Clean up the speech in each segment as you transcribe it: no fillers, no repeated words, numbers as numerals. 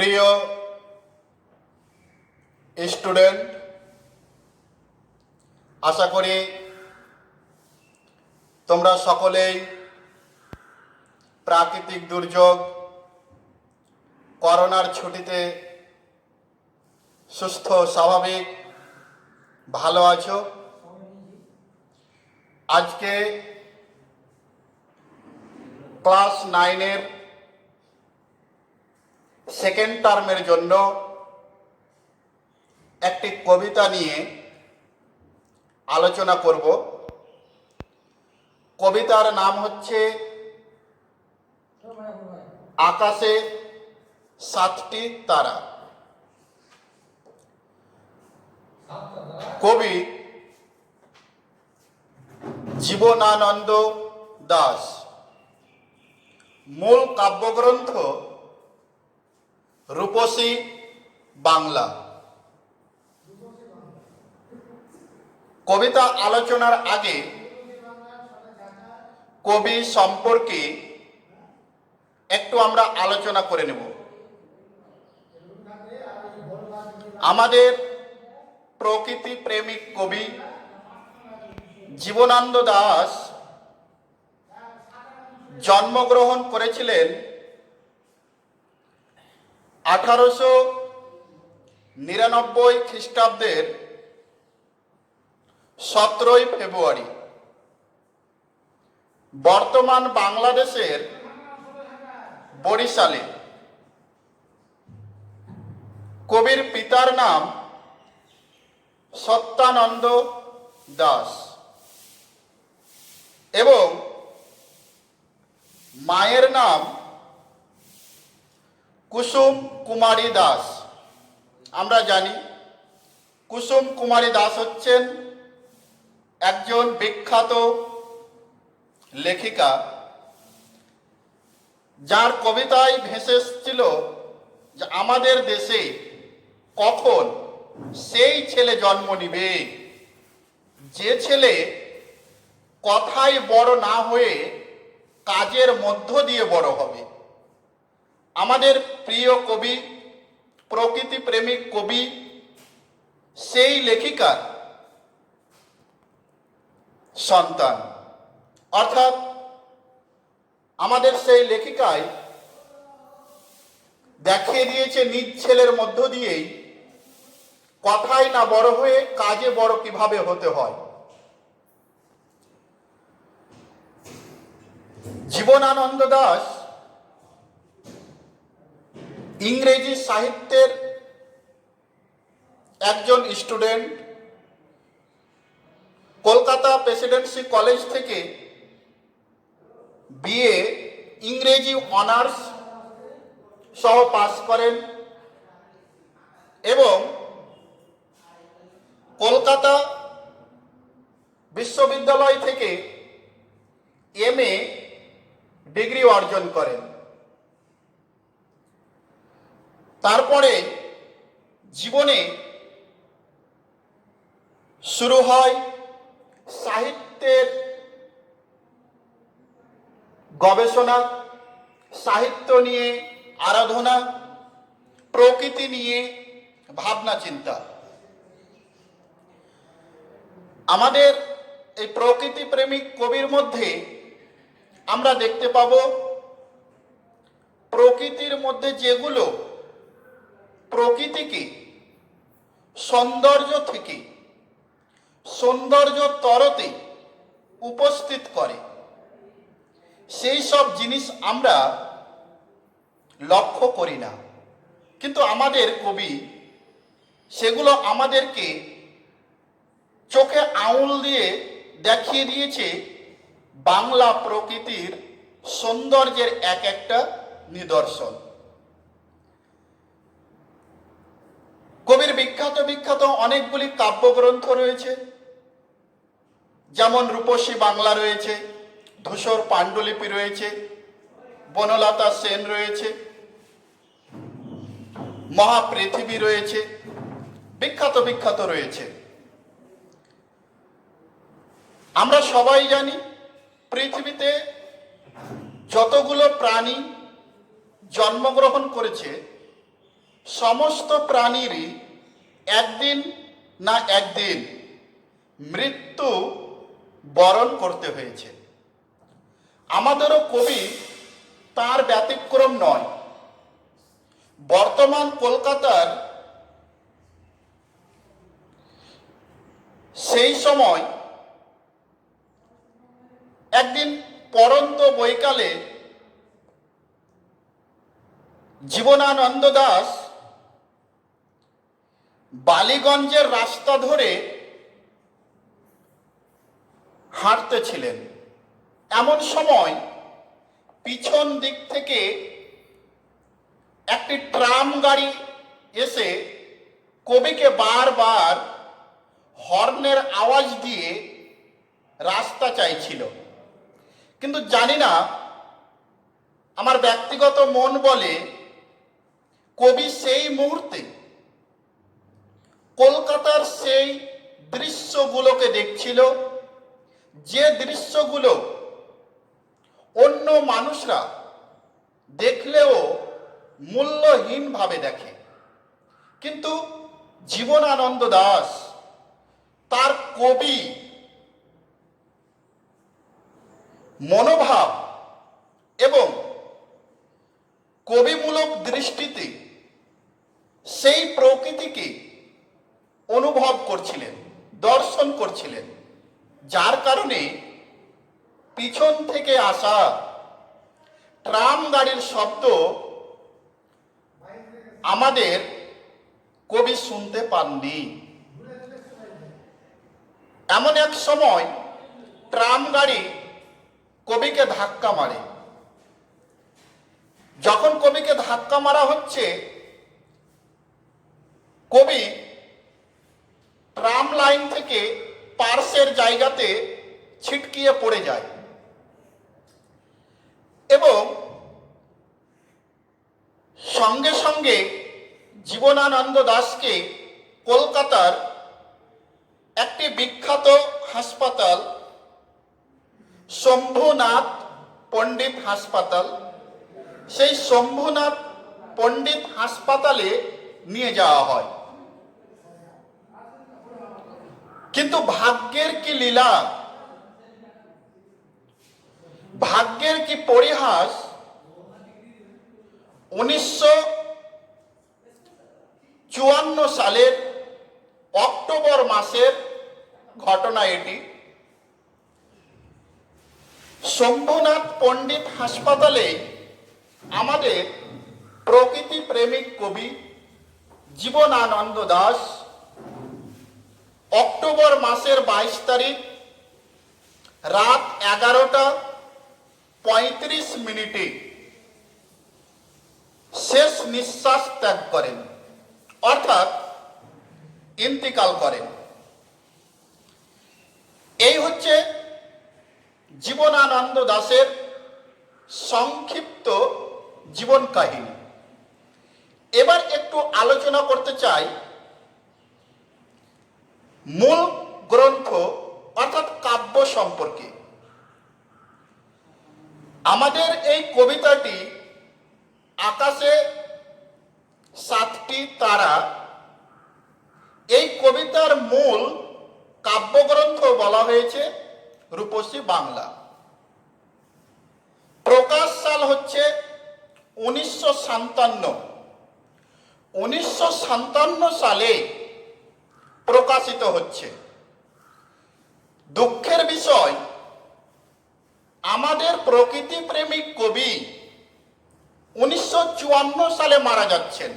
প্রিয় স্টুডেন্ট, আশা করি তোমরা সকলেই প্রাকৃতিক দুর্যোগ করোনার ছুটিতে সুস্থ স্বাভাবিক ভালো আছো। আজকে ক্লাস 9-এর সেকেন্ড টার্মের জন্য একটি কবিতা নিয়ে আলোচনা করব। কবিতার নাম হচ্ছে আকাশে 7টি তারা। কবি জীবনানন্দ দাশ। মূল কাব্যগ্রন্থ রূপসী বাংলা। কবিতা আলোচনার আগে কবি সম্পর্কে একটু আমরা আলোচনা করে নেব। আমাদের প্রকৃতি প্রেমিক কবি জীবনানন্দ দাশ জন্মগ্রহণ করেছিলেন 1899 খ্রিস্টাব্দের 17 ফেব্রুয়ারি বর্তমান বাংলাদেশের বরিশালে। কবির পিতার নাম সত্যানন্দ দাশ এবং মায়ের নাম কুসুম কুমারী দাস। আমরা জানি কুসুম কুমারী দাস হচ্ছেন একজন বিখ্যাত লেখিকা, যার কবিতায় ভেসে এসেছিল যে আমাদের দেশে কখন সেই ছেলে জন্ম নিবে যে ছেলে কথায় বড় না হয়ে কাজের মধ্য দিয়ে বড় হবে। আমাদের প্রিয় কবি, প্রকৃতি প্রেমিক কবি, সেই লেখিকার সন্তান। অর্থাৎ আমাদের সেই লেখিকায় দেখিয়ে দিয়েছে নিজ ছেলের মধ্য দিয়েই কথায় না বড় হয়ে কাজে বড় কিভাবে হতে হয়। জীবনানন্দ দাশ ইংরেজি সাহিত্যের একজন স্টুডেন্ট। কলকাতা প্রেসিডেন্সি কলেজ থেকে বিএ ইংরেজি অনার্স সহ পাস করেন এবং কলকাতা বিশ্ববিদ্যালয় থেকে এমএ ডিগ্রি অর্জন করেন। তারপরে জীবনে শুরু হয় সাহিত্যের গবেষণা, সাহিত্য নিয়ে আরাধনা, প্রকৃতি নিয়ে ভাবনা চিন্তা। আমাদের এই প্রকৃতি প্রেমিক কবির মধ্যে আমরা দেখতে পাব প্রকৃতির মধ্যে যেগুলো প্রকৃতিকে সৌন্দর্য থেকে সৌন্দর্য তরতে উপস্থিত করে, সেই সব জিনিস আমরা লক্ষ্য করি না, কিন্তু আমাদের কবি সেগুলো আমাদেরকে চোখে আঙুল দিয়ে দেখিয়ে দিয়েছে বাংলা প্রকৃতির সৌন্দর্যের এক একটা নিদর্শন। কবির বিখ্যাত বিখ্যাত অনেকগুলি কাব্যগ্রন্থ রয়েছে, যেমন রূপসী বাংলা রয়েছে, ধূসর পাণ্ডুলিপি রয়েছে, বনলতা সেন রয়েছে, মহাপৃথিবী রয়েছে, বিখ্যাত বিখ্যাত রয়েছে। আমরা সবাই জানি পৃথিবীতে যতগুলো প্রাণী জন্মগ্রহণ করেছে সমস্ত প্রাণীরই একদিন না একদিন মৃত্যু বরণ করতে হয়েছে। আমাদেরও কবি তার ব্যতিক্রম নয়। বর্তমান কলকাতার সেই সময় একদিন পড়ন্ত বৈকালে জীবনানন্দ দাশ বালিগঞ্জের রাস্তা ধরে হাঁটতেছিলেন। এমন সময় পিছন দিক থেকে একটি ট্রাম গাড়ি এসে কবিকে বারবার হর্নের আওয়াজ দিয়ে রাস্তা চাইছিল। কিন্তু জানি না, আমার ব্যক্তিগত মন বলে কবি সেই মুহূর্তে কলকাতার সেই দৃশ্যগুলোকে দেখছিল, যে দৃশ্যগুলো অন্য মানুষরা দেখলেও মূল্যহীনভাবে দেখে। কিন্তু জীবনানন্দ দাশ তার কবি মনোভাব এবং কবিমূলক দৃষ্টিতে সেই প্রকৃতিকে অনুভব করছিলেন, দর্শন করছিলেন, যার কারণে পিছন থেকে আসা ট্রাম গাড়ির শব্দ আমাদের কবি শুনতে পাননি। এমন এক সময় ট্রাম গাড়ি কবিকে ধাক্কা মারে। যখন কবিকে ধাক্কা মারা হচ্ছে, কবি ট্রাম লাইন থেকে পার্শ্বের জায়গাতে ছিটকিয়ে পড়ে যায় এবং সঙ্গে সঙ্গে জীবনানন্দ দাশকে কলকাতার একটি বিখ্যাত হাসপাতাল, শম্ভুনাথ পণ্ডিত হাসপাতাল, সেই শম্ভুনাথ পণ্ডিত হাসপাতালে নিয়ে যাওয়া হয়। কিন্তু ভাগ্যের কি লীলা, ভাগ্যের কি পরিহাস, 1954 সালের অক্টোবর মাসের ঘটনা এটি। শম্ভুনাথ পণ্ডিত হাসপাতালে আমাদের প্রকৃতি প্রেমিক কবি জীবনানন্দ দাশ অক্টোবর মাসের 22 তারিখ রাত 11:35 শেষ নিঃশ্বাস ত্যাগ করেন, অর্থাৎ ইন্তিকাল করেন। এই হচ্ছে জীবনানন্দ দাশের সংক্ষিপ্ত জীবন কাহিনী। এবার একটু আলোচনা করতে চাই মূল গ্রন্থ অর্থাৎ কাব্য সম্পর্কে। আমাদের এই কবিতাটি আকাশে 7টি তারা, এই কবিতার মূল কাব্যগ্রন্থ বলা হয়েছে রূপসী বাংলা। প্রকাশ সাল হচ্ছে 1957। 1957 সালে প্রকাশিত হচ্ছে। দুঃখের বিষয়, আমাদের প্রকৃতি প্রেমিক কবি 1954 সালে মারা যাচ্ছেন।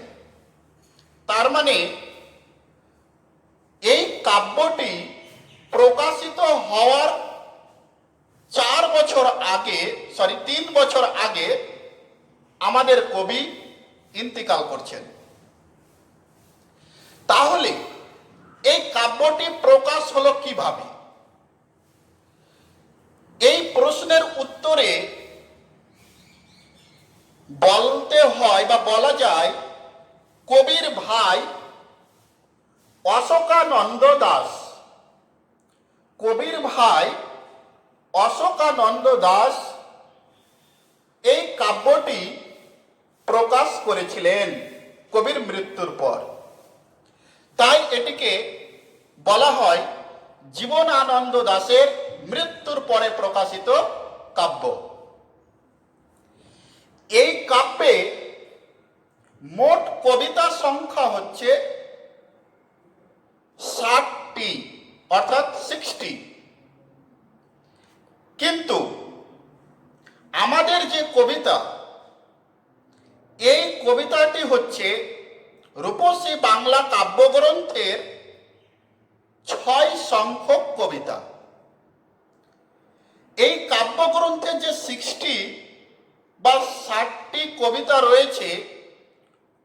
তার মানে এই কাব্যটি প্রকাশিত হওয়ার 3 বছর আগে আমাদের কবি ইন্তিকাল করছেন। তাহলে এই কাব্যটি প্রকাশ হলো কিভাবে? এই প্রশ্নের উত্তরে বলতে হয় বা বলা যায়, কবির ভাই অশোকানন্দ দাশ, কবির ভাই অশোকানন্দ দাশ এই কাব্যটি প্রকাশ করেছিলেন। কবির মৃত্যুর পর। তাই এটিকে বলা হয় জীবনানন্দ দাশের মৃত্যুর পরে প্রকাশিত কাব্য। এই কাব্যে মোট কবিতা সংখ্যা হচ্ছে 60টি, অর্থাৎ 60। কিন্তু আমাদের যে কবিতা, এই কবিতাটি হচ্ছে রূপসী বাংলা কাব্যগ্রন্থের 6 সংখ্যক কবিতা। এই কাব্যগ্রন্থে যে 60 বা 60টি কবিতা রয়েছে,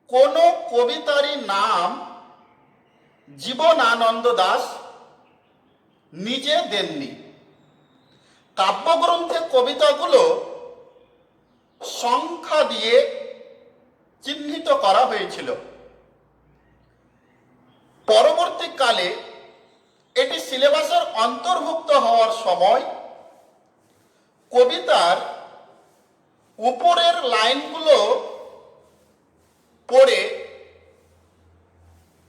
কোন কবিতারই নাম জীবনানন্দ দাশ নিজে দেননি। কাব্যগ্রন্থে কবিতাগুলো সংখ্যা দিয়ে চিহ্নিত করা হয়েছিল। পরবর্তীকালে এটি সিলেবাসের অন্তর্ভুক্ত হওয়ার সময় কবিতার উপরের লাইনগুলো পড়ে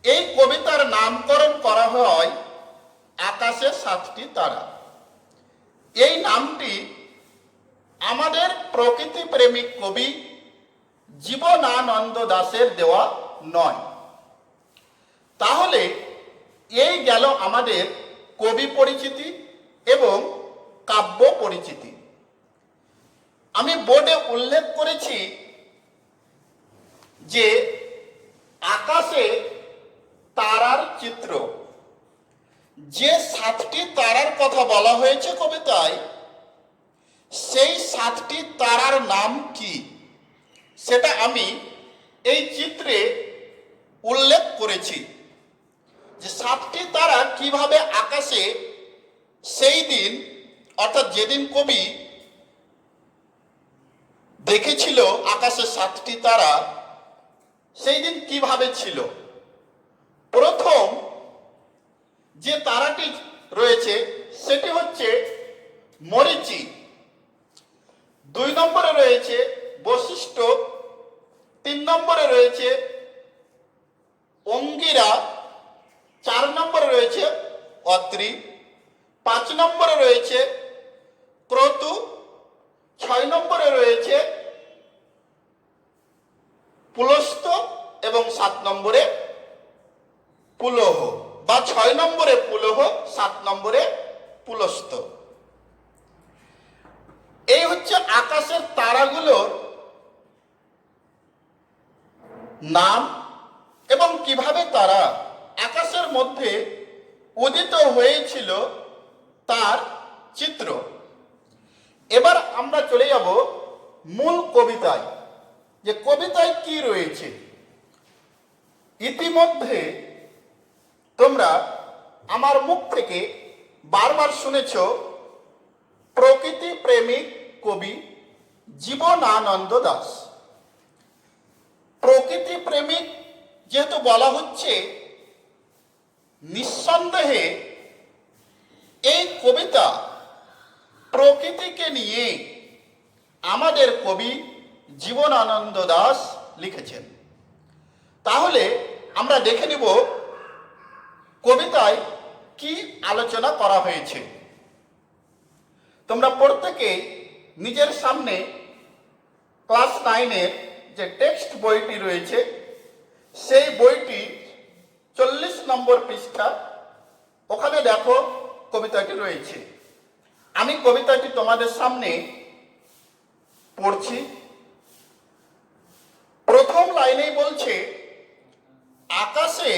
এই কবিতার নামকরণ করা হয় আকাশে 7টি তারা। এই নামটি আমাদের প্রকৃতি প্রেমিক কবি জীবনানন্দ দাশের দেওয়া নয়। তাহলে এই গেল আমাদের কবি পরিচিতি এবং কাব্য পরিচিতি। আমি বোর্ডে উল্লেখ করেছি যে আকাশে তারার চিত্র। যে 7টি তারার কথা বলা হয়েছে কবিতায়, সেই 7টি তারার নাম কি সেটা আমি এই চিত্রে উল্লেখ করেছি। যে 7টি তারা কিভাবে আকাশে সেই দিন, অর্থাৎ যেদিন কবি দেখেছিল আকাশে 7টি তারা, সেই দিন কিভাবে ছিল। প্রথম যে তারাটি রয়েছে সেটি হচ্ছে মরীচি, 2 নম্বরে রয়েছে বশিষ্ঠ, 3 নম্বরে রয়েছে অঙ্গিরা, 4 নম্বরে রয়েছে অত্রি, 5 নম্বরে রয়েছে ক্রতু, 6 নম্বরে রয়েছে পুলস্ত এবং 7 নম্বরে পুলহ, বা 6 নম্বরে পুলহ, 7 নম্বরে পুলস্ত। এই হচ্ছে আকাশের তারাগুলোর নাম এবং কিভাবে তারা আকাশের মধ্যে উদিত হয়েছিল তার চিত্র। এবার আমরা চলে যাব মূল কবিতায়, যে কবিতায় কি রয়েছে। ইতিমধ্যে তোমরা আমার মুখ থেকে বারবার শুনেছ প্রকৃতি প্রেমিক কবি জীবনানন্দ দাশ। প্রকৃতি প্রেমিক যেহেতু বলা হচ্ছে, নিঃসন্দেহে এই কবিতা প্রকৃতিকে নিয়ে আমাদের কবি জীবনানন্দ দাশ লিখেছেন। তাহলে আমরা দেখে নিব কবিতায় কি আলোচনা করা হয়েছে। তোমরা প্রত্যেকে নিজের সামনে ক্লাস 9-এর যে টেক্সট বইটি রয়েছে, সেই বইটি 40 নম্বর পৃষ্ঠা, ওখানে দেখো কবিতাটি রয়েছে। আমি কবিতাটি তোমাদের সামনে পড়ছি। প্রথম লাইনেই বলছে, আকাশে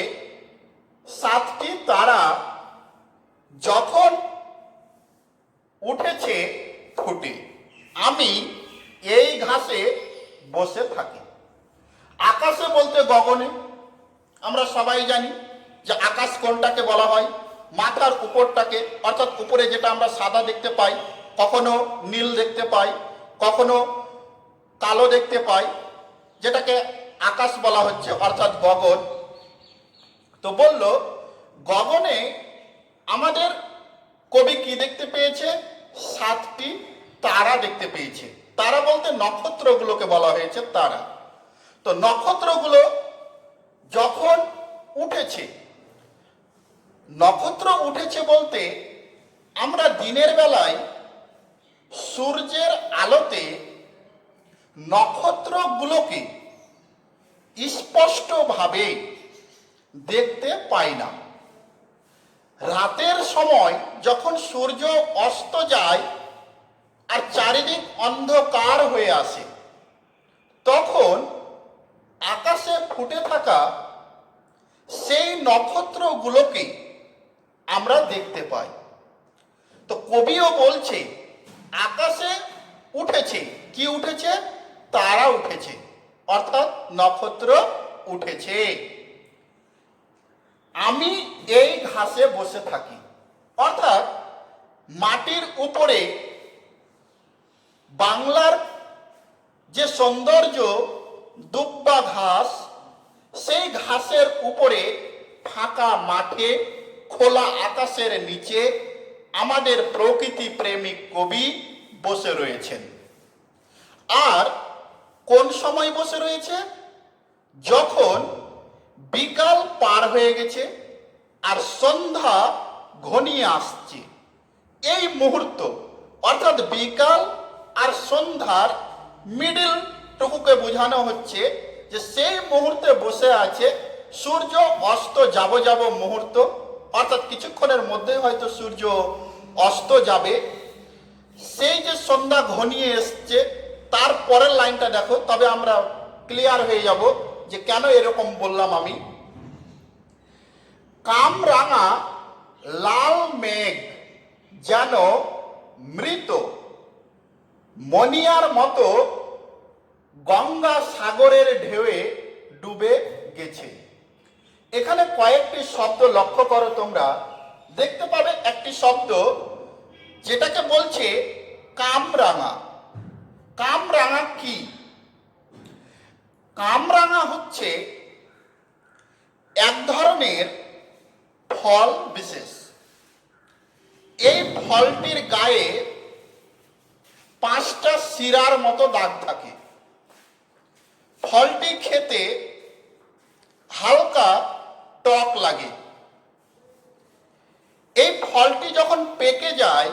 7টি তারা যখন উঠেছে ফুটে, আমি এই ঘাসে বসে থাকি। আকাশে বলতে গগনে। আমরা সবাই জানি যে আকাশ কোনটাকে বলা হয়, মাথার উপরটাকে, অর্থাৎ উপরে যেটা আমরা সাদা দেখতে পাই, কখনো নীল দেখতে পাই, কখনো কালো দেখতে পাই, যেটাকে আকাশ বলা হচ্ছে, অর্থাৎ গগন। তো বলল গগনে আমাদের কবি কি দেখতে পেয়েছে? 7টি তারা দেখতে পেয়েছে। তারা বলতে নক্ষত্রগুলোকে বলা হয়েছে তারা। তো নক্ষত্রগুলো যখন উঠেছে, নক্ষত্র উঠেছে বলতে আমরা দিনের বেলায় সূর্যের আলোতে নক্ষত্রগুলোকে স্পষ্টভাবে দেখতে পাই না। রাতের সময় যখন সূর্য অস্ত যায় আর চারিদিক অন্ধকার হয়ে আসে, তখন আকাশে ফুটে থাকা সেই নক্ষত্রগুলোকে আমরা দেখতে পাই। তো কবিও বলছে আকাশে উঠেছে, কি উঠেছে? তারা উঠেছে, অর্থাৎ নক্ষত্র উঠেছে। আমি এই ঘাসে বসে থাকি, অর্থাৎ মাটির উপরে বাংলার যে সৌন্দর্য দুব্বা ঘাস, সেই ঘাসের উপরে ফাঁকা মাঠে খোলা আকাশের নিচে আমাদের প্রকৃতি প্রেমিক কবি বসে রয়েছেন। আর কোন সময় বসে রয়েছে? যখন বিকাল পার হয়ে গেছে আর সন্ধ্যা ঘনিয়ে আসছে, এই মুহূর্ত অর্থাৎ বিকাল আর সন্ধ্যার মিডিল টুকুকে বোঝানো হচ্ছে যে সেই মুহূর্তে বসে আছে। সূর্য অস্ত যাব মুহূর্ত, অর্থাৎ কিছুক্ষণের মধ্যে হয়তো সূর্য অস্ত যাবে। সেই যে সন্ধ্যা ঘনিয়ে এসছে, তার পরের লাইনটা দেখো, তবে আমরা ক্লিয়ার হয়ে যাব যে কেন এরকম বললাম আমি। কামরাঙা লাল মেঘ যেন মৃত মনিয়ার মতো গঙ্গা সাগরের ঢেউয়ে ডুবে গেছে। এখানে কয়েকটি শব্দ লক্ষ্য করো, তোমরা দেখতে পাবে একটি শব্দ যেটাকে বলছে কামরাঙা। কামরাঙা কি? কামরাঙা হচ্ছে এক ধরনের ফল বিশেষ। এই ফলটির গায়ে 5টা শিরার মতো দাগ থাকে। ফলটি খেতে হালকা টক লাগে। এই ফলটি যখন পেকে যায়,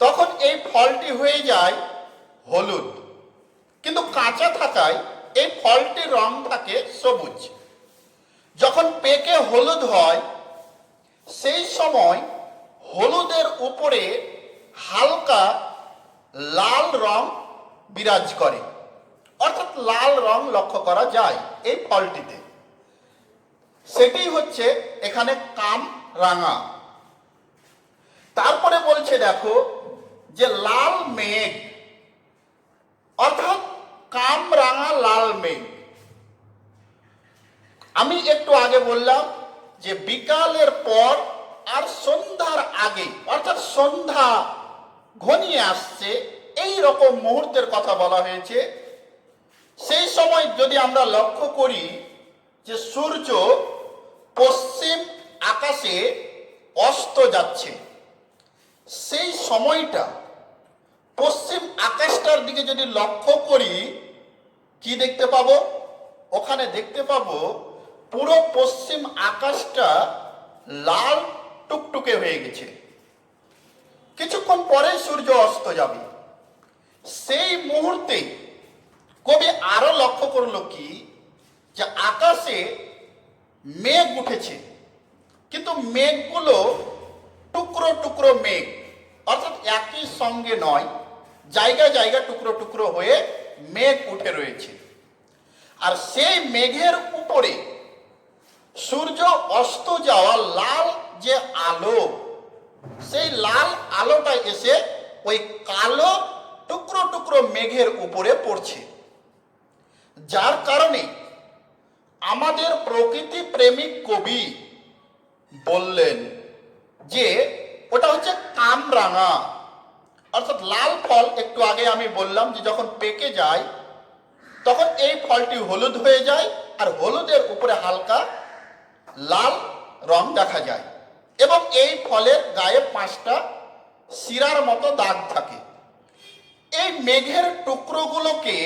তখন এই ফলটি হয়ে যায় হলুদ, কিন্তু কাঁচা থাকায় এই ফলটির রং থাকে সবুজ। যখন পেকে হলুদ হয়, সেই সময় হলুদের উপরে হালকা লাল রং বিরাজ করে, অর্থাৎ লাল রং লক্ষ্য করা যায় এই ফলটিতে। সেটি হচ্ছে এখানে কামরাঙা। তারপরে বলছে দেখো যে লাল মেঘ, অর্থাৎ কামরাঙা লাল মেঘ। আমি একটু আগে বললাম যে বিকালের পর আর সন্ধ্যার আগে, অর্থাৎ সন্ধ্যা ঘনিয়ে আসছে, এই রকম মুহূর্তের কথা বলা হয়েছে। সেই সময় যদি আমরা লক্ষ্য করি যে সূর্য পশ্চিম আকাশে অস্ত যাচ্ছে, সেই সময়টা পশ্চিম আকাশটার দিকে যদি লক্ষ্য করি, কি দেখতে পাবো? ওখানে দেখতে পাবো পুরো পশ্চিম আকাশটা লাল টুকটুকে হয়ে গেছে। কিছুক্ষণ পরে সূর্য অস্ত যাবে। সেই মুহূর্তে কবি আরো লক্ষ্য করলো কি, যে আকাশে মেঘ উঠেছে, কিন্তু মেঘগুলো টুকরো টুকরো মেঘ, অর্থাৎ একই সঙ্গে নয়, জায়গায় জায়গায় টুকরো টুকরো হয়ে মেঘ উঠে রয়েছে। আর সেই মেঘের উপরে সূর্য অস্ত যাওয়া লাল যে আলো, সেই লাল আলোটা এসে ওই কালো টুকরো টুকরো মেঘের উপরে পড়ছে। যার কারণে আমাদের প্রকৃতি প্রেমিক কবি বললেন যে ওটা হচ্ছে কামরাঙা, অর্থাৎ লাল ফল। একটু আগে আমি বললাম যে যখন পেকে যায়, তখন এই ফলটি হলুদ হয়ে যায়, আর হলুদের উপরে হালকা লাল রং দেখা যায়, এবং এই ফলের গায়ে 5টা শিরার মতো দাগ থাকে। এই মেঘের টুকরোগুলোকে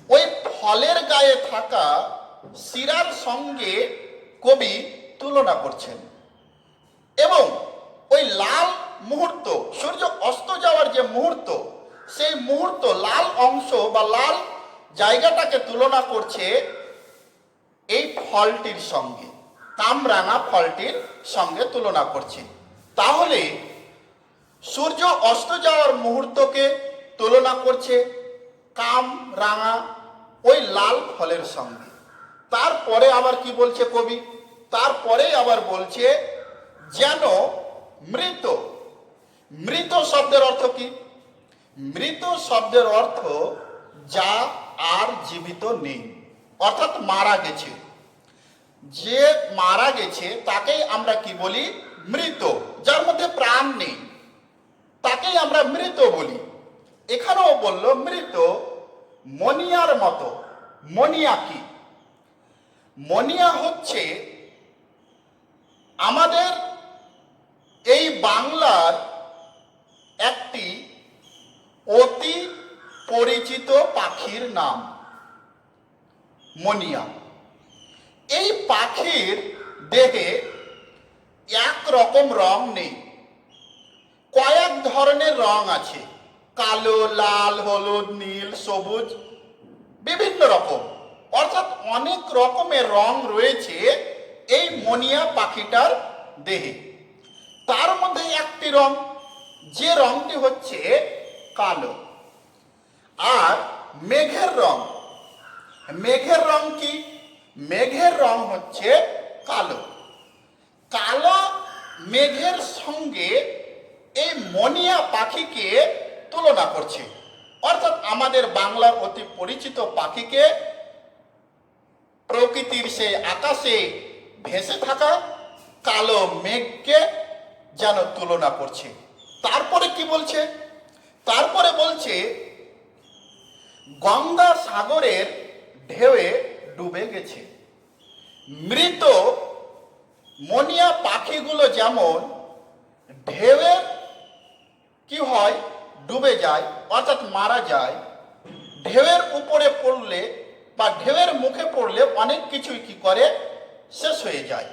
ওই ফলের গায়ে থাকা শিরার সঙ্গে কবি তুলনা করছেন এবং ওই লাল মুহূর্ত, সূর্য অস্ত যাওয়ার যে মুহূর্ত, সেই মুহূর্ত লাল অংশ বা লাল জায়গাটাকে তুলনা করছে এই ফলটির সঙ্গে, কামরাঙা ফলটির সঙ্গে তুলনা করছে। তাহলে সূর্য অস্ত যাওয়ার মুহূর্তকে তুলনা করছে কামরাঙা ওই লাল ফলের সঙ্গে। তারপরে আবার কি বলছে কবি? তারপরে আবার বলছে যেন মৃত। মৃত শব্দের অর্থ কি? মৃত শব্দের অর্থ যা আর জীবিত নেই, অর্থাৎ মারা গেছে। যে মারা গেছে তাকেই আমরা কি বলি? মৃত। যার মধ্যে প্রাণ নেই তাকেই আমরা মৃত বলি। এখানেও বলল মৃত মনিয়ার মতো। মনিয়া কি? মনিয়া হচ্ছে আমাদের এই বাংলার একটি অতি পরিচিত পাখির নাম মনিয়া। এই পাখির দেহে একরকম রং নেই, কয়েক ধরনের রং আছে, কালো, লাল, হলুদ, নীল, সবুজ, বিভিন্ন রকম, অর্থাৎ অনেক রকমের রং রয়েছে এই মনিয়া পাখিটার দেহে। তার মধ্যে একটি রং, যে রংটি হচ্ছে কালো। আর মেঘের রং, মেঘের রং কি? মেঘের রং হচ্ছে কালো। কালো মেঘের সঙ্গে এই মনিয়া পাখিকে তুলনা করছে, অর্থাৎ আমাদের বাংলার অতি পরিচিত পাখিকে প্রকৃতির সেই আকাশে ভেসে থাকা কালো মেঘকে যেন তুলনা করছে। তারপরে কি বলছে? তারপরে বলছে গঙ্গা সাগরের ঢেউয়ে ডুবে গেছে। মৃত মনিয়া পাখিগুলো যেমন ঢেউয়ের কি হয়? ডুবে যায়, অর্থাৎ মারা যায়। ঢেউয়ের উপরে পড়লে বা ঢেউয়ের মুখে পড়লে অনেক কিছুই কি করে? শেষ হয়ে যায়,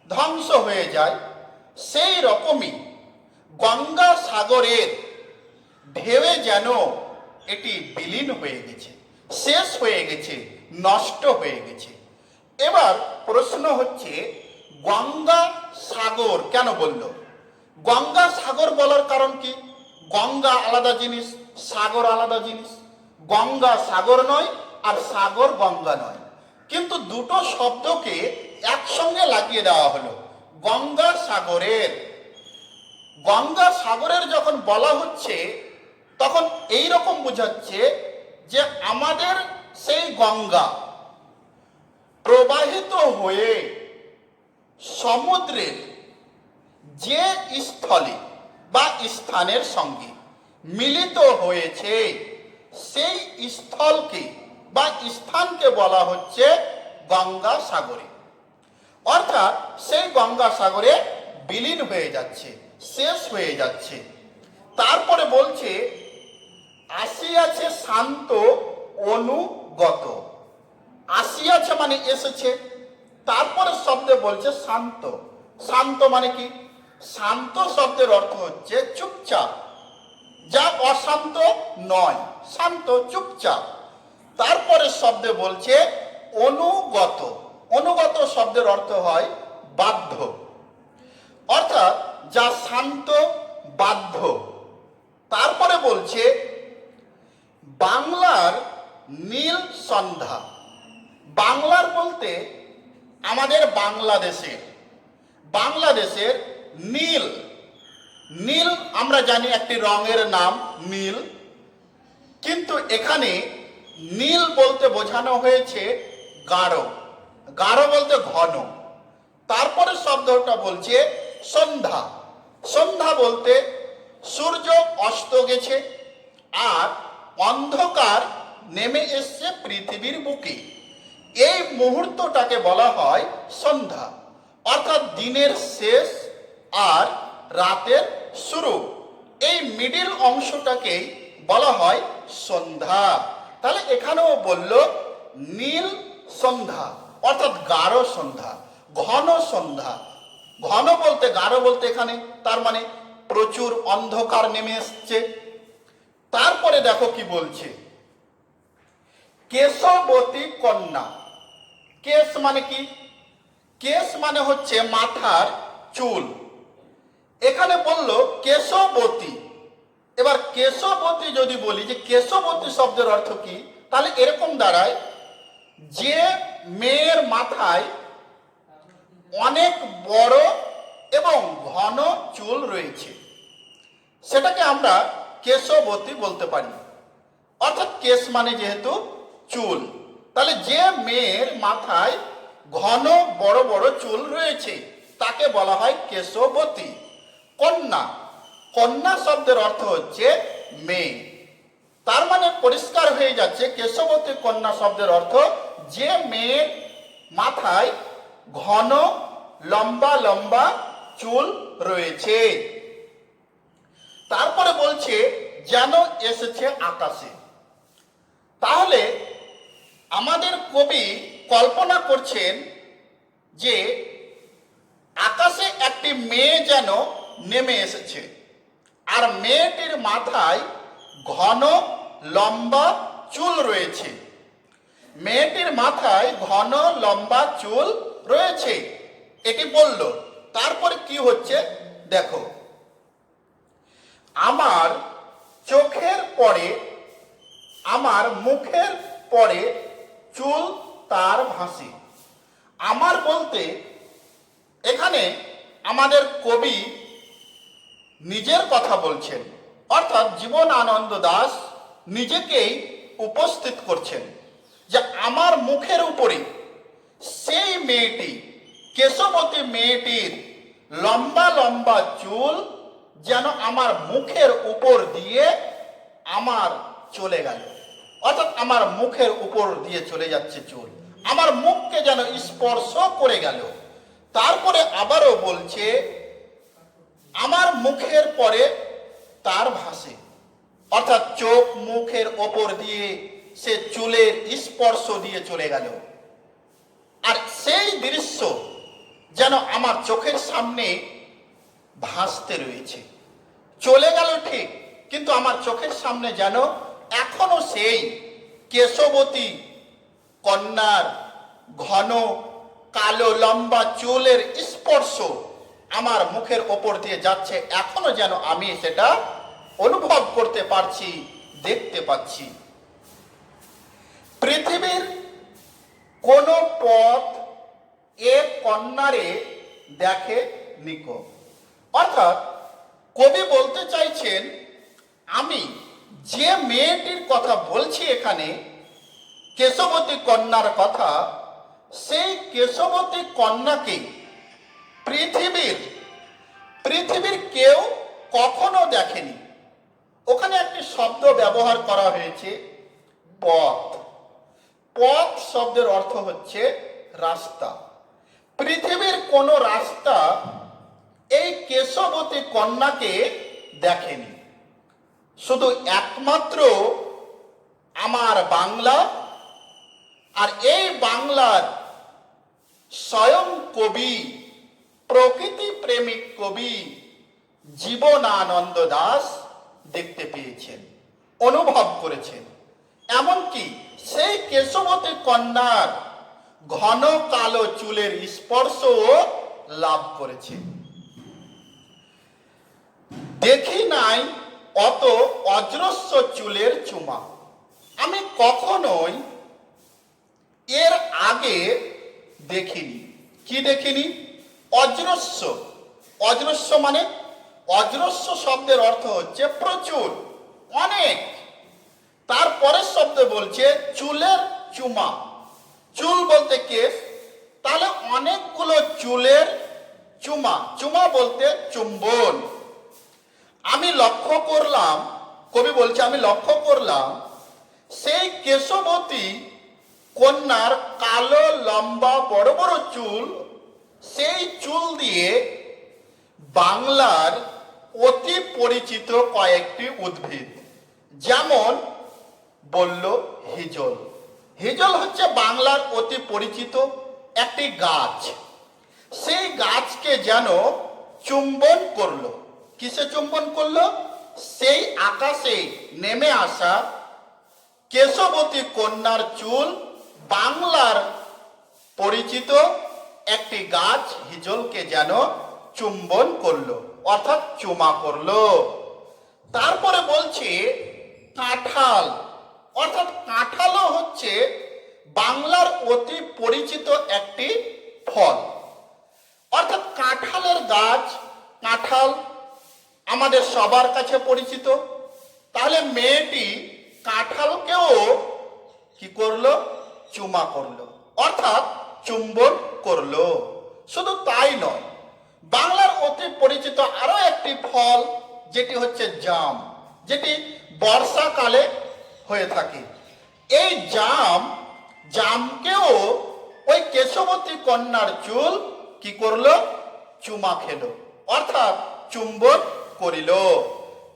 ধ্বংস হয়ে যায়। সেই রকমই গঙ্গা সাগরের ঢেউয়ে যেন এটি বিলীন হয়ে গেছে, শেষ হয়ে গেছে, নষ্ট হয়ে গেছে। এবার প্রশ্ন হচ্ছে গঙ্গা সাগর কেন বলল? গঙ্গা সাগর বলার কারণ কি? গঙ্গা আলাদা জিনিস, সাগর আলাদা জিনিস। গঙ্গা সাগর নয় আর সাগর গঙ্গা নয়, কিন্তু দুটো শব্দকে একসঙ্গে লাগিয়ে দেওয়া হলো। গঙ্গা সাগরের, গঙ্গা সাগরের যখন বলা হচ্ছে তখন এই রকম বোঝাচ্ছে যে আমাদের সেই গঙ্গা প্রবাহিত হয়ে সমুদ্রের যে স্থলে বা স্থানের সঙ্গে মিলিত হয়েছে সেই স্থলকে বা স্থানকে বলা হচ্ছে গঙ্গা সাগরে। অর্থাৎ সেই গঙ্গা সাগরে বিলীন হয়ে যাচ্ছে, শেষ হয়ে যাচ্ছে। তারপরে বলছে আসিয়াছে শান্ত অনুগত। আসিয়াছে মানে এসেছে, তারপরে শব্দে বলছে শান্ত। শান্ত মানে কি? শান্ত শব্দের অর্থ হচ্ছে চুপচাপ, যা অশান্ত নয়, শান্ত চুপচাপ। তারপরে শব্দে বলছে অনুগত। অনুগত শব্দের অর্থ হয় বাধ্য, অর্থাৎ যা শান্ত বাধ্য। তারপরে বলছে বাংলার নীল সন্ধ্যা। বাংলার বলতে আমাদের বাংলাদেশের, বাংলাদেশের নীল। নীল আমরা জানি একটি রঙের নাম নীল, কিন্তু এখানে নীল বলতে বোঝানো হয়েছে গাঢ়। গাঢ় বলতে ঘন। তারপরে শব্দটা বলছে সন্ধ্যা। সন্ধ্যা বলতে সূর্য অস্ত গেছে আর অন্ধকার নেমে এসছে পৃথিবীর বুকে, এই মুহূর্তটাকে বলা হয় সন্ধ্যা। অর্থাৎ দিনের শেষ আর রাতের শুরু, এই মিডিল অংশটাকেই বলা হয় সন্ধ্যা। তাহলে এখানেও বলল নীল সন্ধ্যা, অর্থাৎ গাঢ় সন্ধ্যা, ঘন সন্ধ্যা। ঘন বলতে, গাঢ় বলতে এখানে তার মানে প্রচুর অন্ধকার নেমে এসছে। তারপরে দেখো কি বলছে, কেশবতী কন্যা। কেশ মানে কি? কেশ মানে হচ্ছে মাথার চুল। এখানে বলল কেশবতী। এবার কেশবতী যদি বলি যে কেশবতী শব্দের অর্থ কি, তাহলে এরকম দাঁড়ায় যে মেয়ের মাথায় অনেক বড় এবং ঘন চুল রয়েছে, সেটাকে আমরা কেশবতী বলতে পারি। অর্থাৎ কেশ মানে যেহেতু চুল, তাহলে যে মেয়ের মাথায় ঘন বড় বড় চুল রয়েছে তাকে বলা হয় কেশবতী। কন্যা, কন্যা শব্দের অর্থ হচ্ছে মেয়ে। তার মানে পরিষ্কার হয়ে যাচ্ছে কেশবতী কন্যা শব্দের অর্থ যে মেয়ের মাথায় ঘন লম্বা লম্বা চুল রয়েছে। তারপরে বলছে যেন এসেছে আকাশে। তাহলে আমাদের কবি কল্পনা করছেন যে আকাশে একটি মেয়ে যেন নেমে এসেছে, আর মেয়েটির মাথায় ঘন লম্বা চুল রয়েছে। মেয়েটির মাথায় ঘন লম্বা চুল রয়েছে, এটি বলল। তারপরে কি হচ্ছে দেখো, আমার চোখের পরে, আমার মুখের পরে চুল তার ভাসে। আমার বলতে এখানে আমাদের কবি নিজের কথা বলছেন, অর্থাৎ জীবনানন্দ দাশ নিজেকেই উপস্থিত করছেন যে আমার মুখের উপরে সেই মেয়েটি, কেশবতী মেয়েটির লম্বা লম্বা চুল যেন আমার মুখের উপর দিয়ে আমার চলে গেল। অর্থাৎ আমার মুখের উপর দিয়ে চলে যাচ্ছে চুল, আমার মুখকে যেন স্পর্শ করে গেল। তারপরে আবারও বলছে আমার মুখের পরে তার ভাসে, অর্থাৎ চোখ মুখের ওপর দিয়ে সে চুলের স্পর্শ দিয়ে চলে গেল। আর সেই দৃশ্য যেন আমার চোখের সামনে ভাসতে রয়েছে। চলে গেল ঠিক, কিন্তু আমার চোখের সামনে যেন এখনো সেই কেশবতী কন্যার ঘন কালো লম্বা চুলের স্পর্শ আমার মুখের ওপর দিয়ে যাচ্ছে, এখনো যেন আমি সেটা অনুভব করতে পারছি, দেখতে পাচ্ছি। পৃথিবীর কোন পথ এ কন্যারে দেখে নিকো। অর্থাৎ কবি বলতে চাইছেন আমি যে মেয়েটির কথা বলছি এখানে, কেশবতী কন্যার কথা, সেই কেশবতী কন্যাকে পৃথিবীর কেউ কখনো দেখেনি। ওখানে একটি শব্দ ব্যবহার করা হয়েছে পথ। পথ শব্দের অর্থ হচ্ছে রাস্তা। পৃথিবীর কোন রাস্তা এই কেশবতী কন্যাকে দেখেনি। শুধু একমাত্র আমার বাংলা, আর এই বাংলার স্বয়ং কবি, প্রকৃতি প্রেমিক কবি জীবনানন্দ দাশ দেখতে পেয়েছেন, অনুভব করেছেন। এমনকি সেই কেশবতী কন্যার ঘন কালো চুলের স্পর্শও লাভ করেছে। দেখি নাই অত অজস্র চুলের চুমা। আমি কখনোই এর আগে দেখিনি। কি দেখিনি? অজস্র। অজস্র মানে, অজস্র শব্দের অর্থ হচ্ছে প্রচুর, অনেক। তারপরের শব্দ বলছে চুলের চুমা। চুল বলতে কেশ, তাহলে অনেকগুলো চুলের চুমা। চুমা বলতে চুম্বন। আমি লক্ষ্য করলাম, কবি বলছে আমি লক্ষ্য করলাম সেই কেশবতী কন্যার কালো লম্বা বড় বড় চুল, সেই চুল দিয়ে বাংলার অতি পরিচিত কয়েকটি উদ্ভিদ, যেমন বলল হিজল, হিজল হচ্ছে বাংলার অতি পরিচিত একটি গাছ। সেই গাছকে যেন চুম্বন করলো। কিসে চুম্বন করলো? সেই আকাশে নেমে আসা কেশবতী কন্যার চুল, বাংলার পরিচিত একটি গাছ হিজলকে যেন চুম্বন করলো, অর্থাৎ চুমা করলো। তারপরে বলছে কাঁঠাল, অর্থাৎ কাঁঠালও হচ্ছে বাংলার অতি পরিচিত একটি ফল। অর্থাৎ কাঁঠালের গাছ, কাঁঠাল আমাদের সবার কাছে পরিচিত। তাহলে মেয়েটি কাঁঠালকেও কি করলো? চুমা করলো, অর্থাৎ চুম্বন করলো। শুধু তাই নয়, বাংলার অতি পরিচিত আরো একটি ফল যেটি হচ্ছে জাম, যেটি বর্ষাকালে হয়ে থাকে। এই জামকেও ওই কেশবতী কন্যার চুল কি করলো? চুমা খেলো, অর্থাৎ চুম্বন করিল।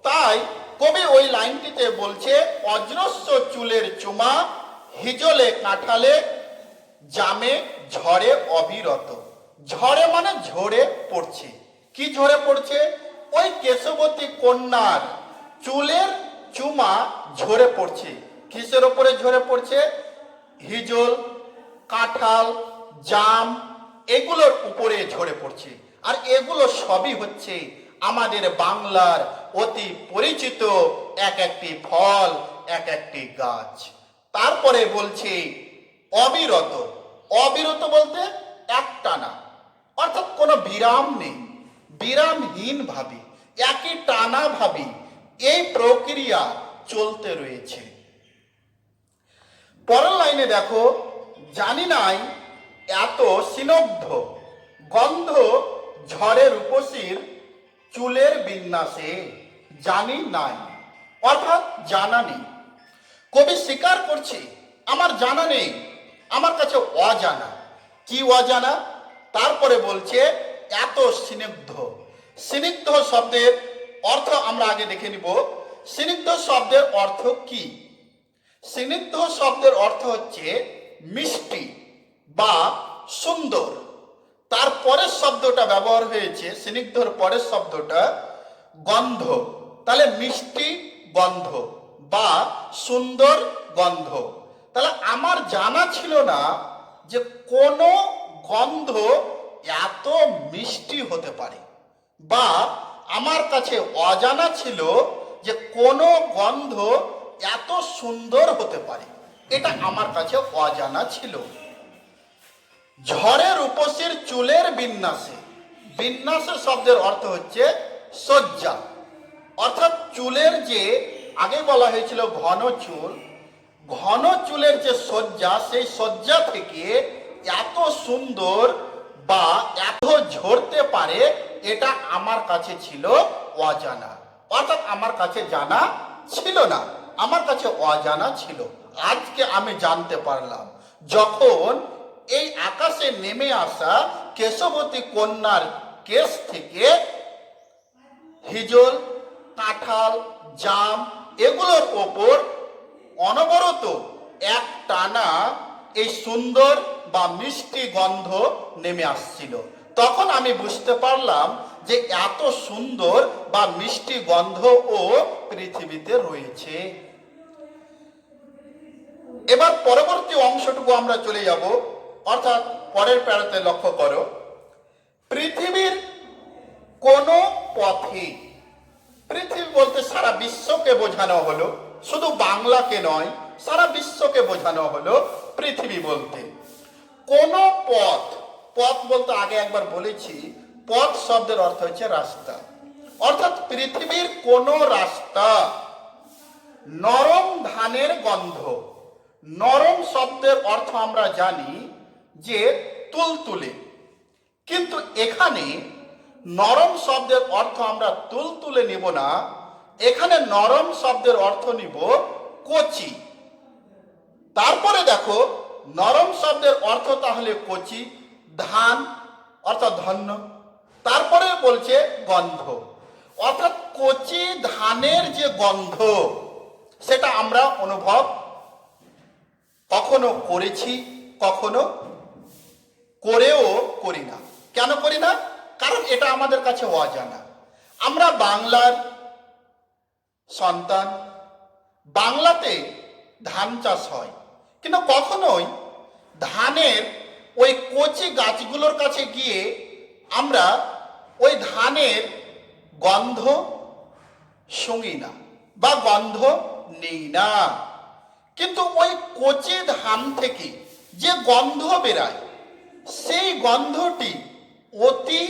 তাই কবি ওই লাইনটিতে বলছে অজস্র চুলের চুমা হিজলে কাঁঠালে জামে ঝরে অবিরত। ঝরে মানে ঝরে পড়ছে। কি ঝরে পড়ছে? ওই কেশবতী কন্যার চুলের চুমা ঝরে পড়ছে। কিসের ওপরে ঝরে পড়ছে? হিজল, কাঁঠাল, জাম এগুলোর উপরে ঝরে পড়ছে। আর এগুলো সবই হচ্ছে আমাদের বাংলার অতি পরিচিত এক একটি ফল, এক একটি গাছ। তারপরে বলছে অবিরত। অবিরত বলতে একটানা, অর্থাৎ কোনো বিরাম নেই, বিরামহীন ভাবে, একই টানা ভাবে এই প্রক্রিয়া চলতে রয়েছে। পরের লাইনে দেখো, জানি নাই এত স্নিগ্ধ গন্ধ ঝড়ে রূপসীর চুলের বিন্যাসে। জানি নাই, অর্থাৎ জানা নেই। কবি স্বীকার করছে আমার জানা নেই, আমার কাছে অজানা। কি অজানা? তারপরে বলছে এত স্নিগ্ধ। স্নিগ্ধ শব্দের অর্থ আমরা আগে দেখে নিব। স্নিগ্ধ শব্দের অর্থ কি? স্নিগ্ধ শব্দের অর্থ হচ্ছে মিষ্টি বা সুন্দর। তার পরের শব্দটা ব্যবহার হয়েছে, স্নিগ্ধর পরের শব্দটা গন্ধ। তাহলে মিষ্টি গন্ধ বা সুন্দর গন্ধ। তাহলে আমার জানা ছিল না যে কোনো গন্ধ এত মিষ্টি হতে পারে, বা আমার কাছে অজানা ছিল যে কোনো গন্ধ এত সুন্দর হতে পারে। এটা আমার কাছে অজানা ছিল। ঝড়ে রূপসীর চুলের বিন্যাসে। বিন্যাসের শব্দের অর্থ হচ্ছে সজ্জা, অর্থাৎ চুলের যে আগে বলা হয়েছিল ঘন চুল, ঘন চুলের যে সজ্জা, সেই সজ্জা থেকে এত সুন্দর বা এত ঝরতে পারে এটা আমার কাছে ছিল অজানা। অর্থাৎ আমার কাছে জানা ছিল না, আমার কাছে অজানা ছিল। আজকে আমি জানতে পারলাম, যখন এই আকাশে নেমে আসা কেশবতী কন্যার কেশ থেকে হিজল, কাঁঠাল, জাম এগুলোর ওপর অনবরত এক টানা এই সুন্দর বা মিষ্টি গন্ধ নেমে আসছিল, তখন আমি বুঝতে পারলাম যে এত সুন্দর বা মিষ্টি গন্ধ ও পৃথিবীতে রয়েছে। এবার পরবর্তী অংশটুকু আমরা চলে যাব, অর্থাৎ পরের প্যারাতে লক্ষ্য করো। পৃথিবীর কোন পথে, পৃথিবী বলতে সারা বিশ্বকে বোঝানো হলো, শুধু বাংলাকে নয়, সারা বিশ্বকে বোঝানো হলো পৃথিবী বলতে। কোন পথ, পথ বলতে আগে একবার বলেছি, পথ শব্দের অর্থ হচ্ছে রাস্তা। অর্থাৎ পৃথিবীর কোন রাস্তা নরম ধানের গন্ধ। নরম শব্দের অর্থ আমরা জানি যে তুলতুলে, কিন্তু এখানে নরম শব্দের অর্থ আমরা তুলতুলে নিব না, এখানে নরম শব্দের অর্থ নিব কচি। তারপরে দেখো, নরম শব্দের অর্থ তাহলে কচি, ধান অর্থাৎ ধন্য, তারপরে বলছে গন্ধ, অর্থাৎ কচি ধানের যে গন্ধ সেটা আমরা অনুভব কখনো কখনো করেছি, কখনো করেও করি না। কেন করি না? কারণ এটা আমাদের কাছে অজানা। আমরা বাংলার সন্তান, বাংলাতে ধান চাষ হয়, কিন্তু কখনোই ধানের ওই কচি গাছগুলোর কাছে গিয়ে আমরা ওই ধানের গন্ধ শুঁকি না বা গন্ধ নেই না। কিন্তু ওই কচি ধান থেকে যে গন্ধ বেরায়, সেই গন্ধটি অতি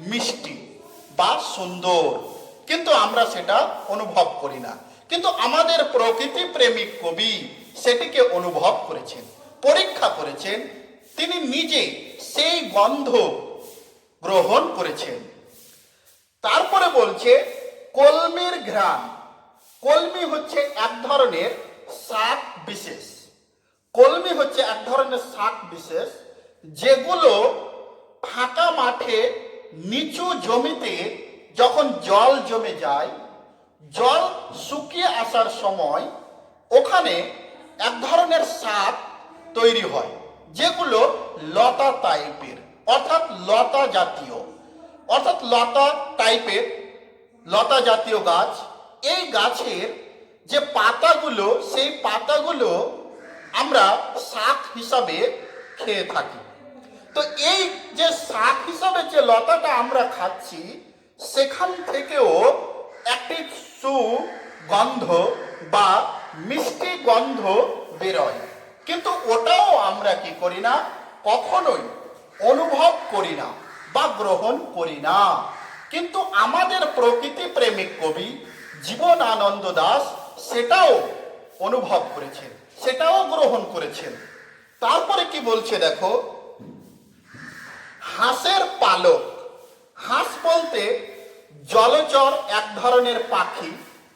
মিষ্টি বা সুন্দর, কিন্তু আমরা সেটা অনুভব করি না। কিন্তু আমাদের প্রকৃতি প্রেমিক কবি সেটিকে অনুভব করেছেন, পরীক্ষা করেছেন, তিনি নিজে সেই গন্ধ গ্রহণ করেছেন। তারপরে বলছে কলমির ঘ্রাণ। কলমি হচ্ছে এক ধরনের শাক বিশেষ। কলমি হচ্ছে এক ধরনের শাক বিশেষ যেগুলো ফাঁকা মাঠে নিচু জমিতে যখন জল জমে যায়, জল শুকিয়ে আসার সময় ওখানে এক ধরনের শাক তৈরি হয়, যেগুলো লতা টাইপের, অর্থাৎ লতা জাতীয়, লতা জাতীয় গাছ। এই গাছের যে পাতাগুলো, সেই পাতাগুলো আমরা শাক হিসাবে খেয়ে থাকি। তো এই যে শাক হিসাবে যে লতাটা আমরা খাচ্ছি, সেখান থেকেও একটি সুগন্ধ বা মিষ্টি গন্ধ বেরোয়, কিন্তু ওটাও আমরা কি করি না, কখনোই অনুভব করি না বা গ্রহণ করি না। কিন্তু আমাদের প্রকৃতি প্রেমিক কবি জীবনানন্দ দাশ সেটাও অনুভব করেছেন, সেটাও গ্রহণ করেছেন। তারপরে কি বলছে দেখো, হাঁসের পালক। হাঁস বলতে জলচর এক ধরনের পাখি,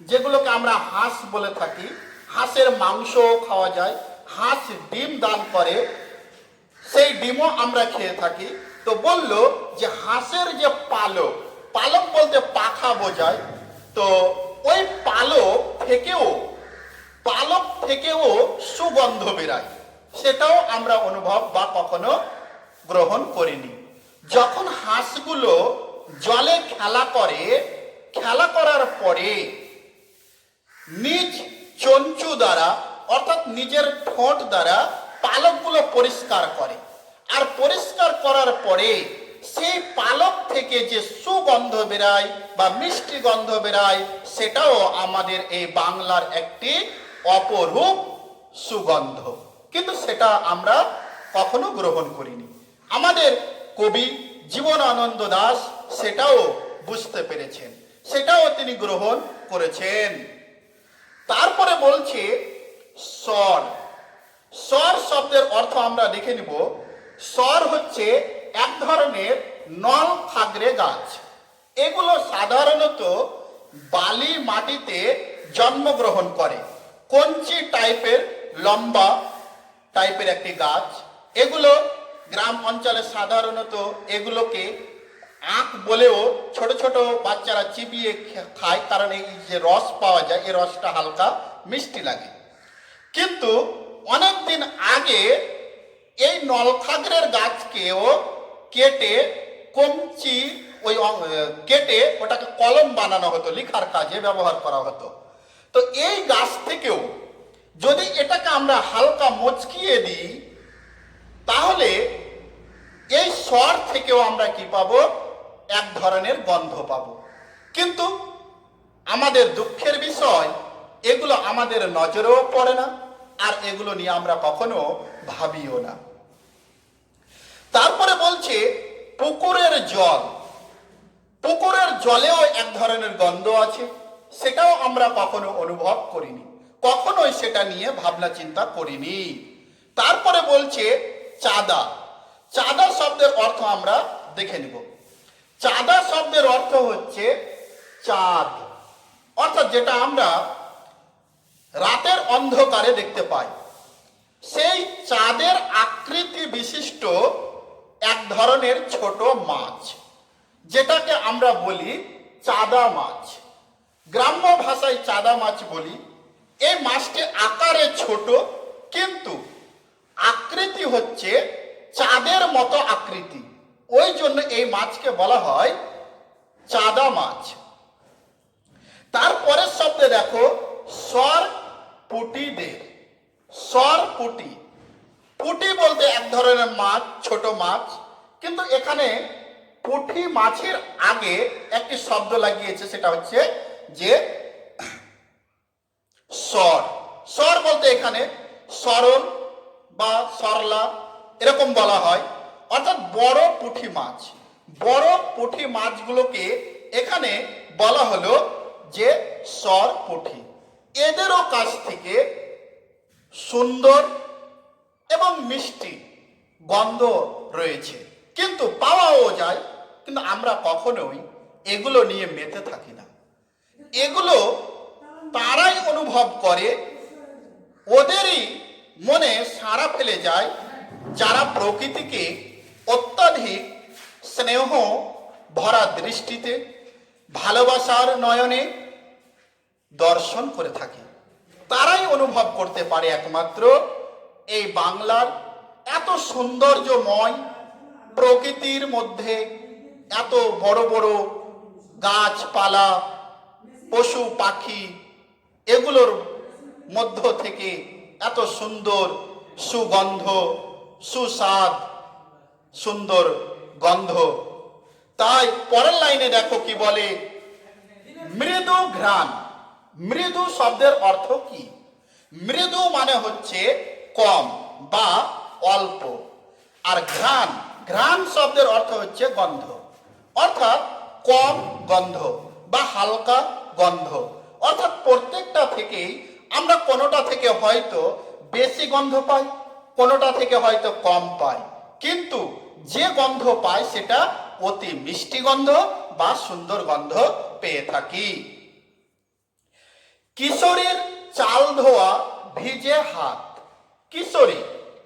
যেগুলোকে আমরা হাঁস বলে থাকি। হাঁসের মাংস খাওয়া যায়, হাঁস ডিম দান করে, সেই ডিমও আমরা খেয়ে থাকি। তো বলল যে হাঁসের যে পালক, পালক বলতে পাখা বোঝায়, তো ওই পালক থেকেও সুগন্ধ বেরায়, সেটাও আমরা অনুভব বা কখনো গ্রহণ করিনি। যখন হাঁসগুলো জলে খেলা করে, খেলা করার পরে নিজ চঞ্চু দ্বারা অর্থাৎ নিজের ঠোঁট দ্বারা পালকগুলো পরিষ্কার করে, আর পরিষ্কার করার পরে সেই পালক থেকে যে সুগন্ধ বেরায় বা মিষ্টি গন্ধ বেরায়, সেটাও আমাদের এই বাংলার একটি অপরূপ সুগন্ধ, কিন্তু সেটা আমরা কখনো গ্রহণ করিনি। আমাদের কবি জীবনানন্দ দাশ সেটাও বুঝতে পেরেছেন, সেটাও তিনি গ্রহণ করেছেন। তারপরে বলছে স্বর। স্বর শব্দের অর্থ আমরা দেখে নিব। স্বর হচ্ছে এক ধরনের নল খাগড়ে গাছ। এগুলো সাধারণত বালি মাটিতে জন্মগ্রহণ করে, কঞ্চি টাইপের লম্বা টাইপের একটি গাছ। এগুলো গ্রাম অঞ্চলে সাধারণত এগুলোকে আখ বলেও ছোট ছোট বাচ্চারা চিবিয়ে খায়, কারণ এই যে রস পাওয়া যায়, এই রসটা হালকা মিষ্টি লাগে। কিন্তু অনেক দিন আগে এই নলখাগড়ের গাছকেও কেটে কেটে ওটাকে কলম বানানো হতো, লেখার কাজে ব্যবহার করা হতো। তো এই গাছ থেকেও যদি এটাকে আমরা হালকা মচকিয়ে দিই, তাহলে এই স্বর থেকেও আমরা কি পাবো, এক ধরনের গন্ধ পাবো। কিন্তু আমাদের দুঃখের বিষয়, এগুলো আমাদের নজরেও পড়ে না, আর এগুলো নিয়ে আমরা কখনো ভাবিও না। তারপরে বলছে পুকুরের জল। পুকুরের জলেও এক ধরনের গন্ধ আছে, সেটাও আমরা কখনো অনুভব করিনি, কখনোই সেটা নিয়ে ভাবনা চিন্তা করিনি। তারপরে বলছে চাঁদা। চাঁদা শব্দের অর্থ আমরা দেখে নিব। চাঁদা শব্দের অর্থ হচ্ছে চাঁদ, অর্থাৎ যেটা আমরা রাতের অন্ধকারে দেখতে পাই, সেই চাঁদের আকৃতি বিশিষ্ট এক ধরনের ছোট মাছ, যেটাকে আমরা বলি চাঁদা মাছ। গ্রাম্য ভাষায় চাঁদা মাছ বলি। এই মাছটি আকারে ছোট, কিন্তু আকৃতি হচ্ছে চাঁদের মতো আকৃতি, ওই জন্য এই মাছকে বলা হয় চাঁদা মাছ। তারপরের শব্দে দেখো সর পুঁটিদের। সর পুঁটি, পুঁটি বলতে এক ধরনের মাছ, ছোট মাছ, কিন্তু এখানে পুঁটি মাছের আগে একটি শব্দ লাগিয়েছে, সেটা হচ্ছে যে সর। সর বলতে এখানে সরল বা সরলা এরকম বলা হয়, অর্থাৎ বড় পুঁটি মাছ। বড় পুঁটি মাছগুলোকে এখানে বলা হলো যে সর পুঁটি। এদেরও কাছ থেকে সুন্দর এবং মিষ্টি গন্ধ রয়েছে, কিন্তু পাওয়াও যায়, কিন্তু আমরা কখনোই এগুলো নিয়ে মেতে থাকি না। এগুলো তারাই অনুভব করে, ওদেরই মনে সাড়া ফেলে যায় যারা প্রকৃতিকে অত্যাধিক স্নেহ ভরা দৃষ্টিতে ভালোবাসার নয়নে দর্শন করে থাকে। তারাই অনুভব করতে পারে একমাত্র এই বাংলার এত সৌন্দর্যময় প্রকৃতির মধ্যে, এত বড় বড় গাছপালা, পশু পাখি, এগুলোর মধ্য থেকে এত সুন্দর সুগন্ধ, সুস্বাদ, সুন্দর গন্ধ। তাই পরের লাইনে দেখো কি বলে, মৃদু ঘ্রাণ। মৃদু শব্দের অর্থ কি? মৃদু মানে হচ্ছে কম বা অল্প, আর ঘ্রাণ, ঘ্রাণ শব্দের অর্থ হচ্ছে গন্ধ, অর্থাৎ কম গন্ধ বা হালকা গন্ধ। অর্থাৎ প্রত্যেকটা থেকেই আমরা কোনোটা থেকে হয়তো বেশি গন্ধ পাই, কোনোটা থেকে হয়তো কম পাই, কিন্তু যে গন্ধ পাই সেটা অতি মিষ্টি গন্ধ বা সুন্দর গন্ধ পেয়ে থাকি। কিশোরীর চাল ধোয়া ভিজে হাত। কিশোরী,